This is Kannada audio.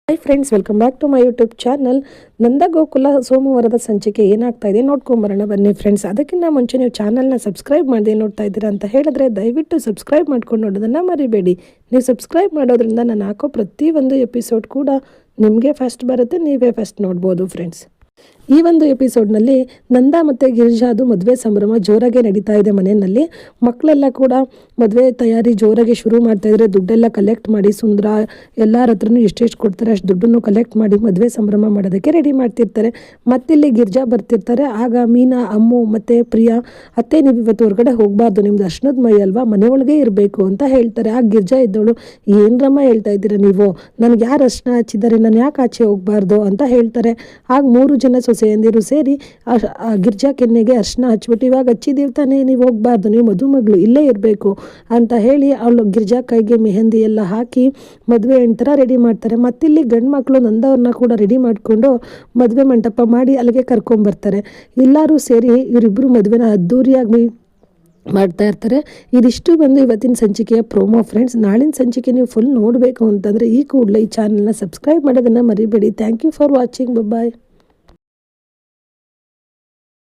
Hi friends, welcome back to my YouTube channel. Nanda Gokula ಸೋಮವಾರದ ಸಂಚಿಕೆ ಏನಾಗ್ತಾ ಇದೆ ನೋಡ್ಕೊಂಬರೋಣ ಬನ್ನಿ ಫ್ರೆಂಡ್ಸ್. ಅದಕ್ಕಿಂತ ಮುಂಚೆ ನೀವು ಚಾನಲ್ನ ಸಬ್ಸ್ಕ್ರೈಬ್ ಮಾಡದೆ ನೋಡ್ತಾ ಇದ್ದೀರಾ ಅಂತ ಹೇಳಿದ್ರೆ ದಯವಿಟ್ಟು ಸಬ್ಸ್ಕ್ರೈಬ್ ಮಾಡ್ಕೊಂಡು ನೋಡೋದನ್ನು ಮರಿಬೇಡಿ. ನೀವು ಸಬ್ಸ್ಕ್ರೈಬ್ ಮಾಡೋದ್ರಿಂದ ನಾನು ಹಾಕೋ ಪ್ರತಿಯೊಂದು ಎಪಿಸೋಡ್ ಕೂಡ ನಿಮಗೆ ಫಸ್ಟ್ ಬರುತ್ತೆ, ನೀವೇ ಫಸ್ಟ್ ನೋಡ್ಬೋದು ಫ್ರೆಂಡ್ಸ್. ಈ ಒಂದು ಎಪಿಸೋಡ್ನಲ್ಲಿ ನಂದ ಮತ್ತು ಗಿರಿಜಾದು ಮದುವೆ ಸಂಭ್ರಮ ಜೋರಾಗೆ ನಡೀತಾ ಇದೆ. ಮನೆಯಲ್ಲಿ ಮಕ್ಕಳೆಲ್ಲ ಕೂಡ ಮದುವೆ ತಯಾರಿ ಜೋರಾಗಿ ಶುರು ಮಾಡ್ತಾ ಇದ್ದಾರೆ. ದುಡ್ಡೆಲ್ಲ ಕಲೆಕ್ಟ್ ಮಾಡಿ ಸುಂದರ ಎಲ್ಲರ ಹತ್ರನೂ ಎಷ್ಟೆಷ್ಟು ಕೊಡ್ತಾರೆ ಅಷ್ಟು ದುಡ್ಡನ್ನು ಕಲೆಕ್ಟ್ ಮಾಡಿ ಮದುವೆ ಸಂಭ್ರಮ ಮಾಡೋದಕ್ಕೆ ರೆಡಿ ಮಾಡ್ತಿರ್ತಾರೆ. ಮತ್ತಿಲ್ಲಿ ಗಿರಿಜಾ ಬರ್ತಿರ್ತಾರೆ. ಆಗ ಮೀನಾ, ಅಮ್ಮು ಮತ್ತು ಪ್ರಿಯಾ, ಅತ್ತೆ ನೀವು ಇವತ್ತು ಹೊರಗಡೆ ಹೋಗಬಾರ್ದು, ನಿಮ್ದು ಅರ್ಶನದ ಮೈ ಅಲ್ವಾ, ಮನೆಯೊಳಗೆ ಇರಬೇಕು ಅಂತ ಹೇಳ್ತಾರೆ. ಆಗ ಗಿರಿಜಾ ಇದ್ದವಳು, ಏನರಮ್ಮ ಹೇಳ್ತಾ ಇದ್ದೀರಾ ನೀವು, ನನಗೆ ಯಾರು ಅರ್ಶನ ಹಚ್ಚಿದ್ದಾರೆ, ನಾನು ಯಾಕೆ ಆಚೆ ಹೋಗಬಾರ್ದು ಅಂತ ಹೇಳ್ತಾರೆ. ಆಗ 3 ಜನ ಸೊಸೆಯಂದಿರು ಸೇರಿ ಗಿರ್ಜಾ ಕೆನ್ನೆಗೆ ಅರ್ಶನ ಹಚ್ಬಿಟ್ಟು, ಇವಾಗ ಹಚ್ಚಿದ್ದೀವಿ ತಾನೇ, ನೀವು ಹೋಗಬಾರ್ದು, ನೀವು ಮದುಮಗಳು ಇಲ್ಲೇ ಇರಬೇಕು ಅಂತ ಹೇಳಿ ಅವಳು ಗಿರ್ಜಾ ಕೈಗೆ ಮೆಹಂದಿ ಎಲ್ಲ ಹಾಕಿ ಮದುವೆ ಹೆಣ್ತರ ರೆಡಿ ಮಾಡ್ತಾರೆ. ಮತ್ತಿಲ್ಲಿ ಗಂಡು ಮಕ್ಕಳು ನಂದವ್ರನ್ನ ಕೂಡ ರೆಡಿ ಮಾಡಿಕೊಂಡು ಮದುವೆ ಮಂಟಪ ಮಾಡಿ ಅಲ್ಲಿಗೆ ಕರ್ಕೊಂಬರ್ತಾರೆ. ಎಲ್ಲರೂ ಸೇರಿ ಇವರಿಬ್ಬರು ಮದುವೆನ ಅದ್ದೂರಿಯಾಗಿ ಮಾಡ್ತಾ ಇರ್ತಾರೆ. ಇದಿಷ್ಟು ಬಂದು ಇವತ್ತಿನ ಸಂಚಿಕೆಯ ಪ್ರೋಮೋ ಫ್ರೆಂಡ್ಸ್. ನಾಳಿನ ಸಂಚಿಕೆ ನೀವು ಫುಲ್ ನೋಡಬೇಕು ಅಂತಂದರೆ ಈ ಕೂಡಲೇ ಈ ಚಾನಲ್ನ ಸಬ್ಸ್ಕ್ರೈಬ್ ಮಾಡೋದನ್ನು ಮರಿಬೇಡಿ. Thank you for watching. Bye.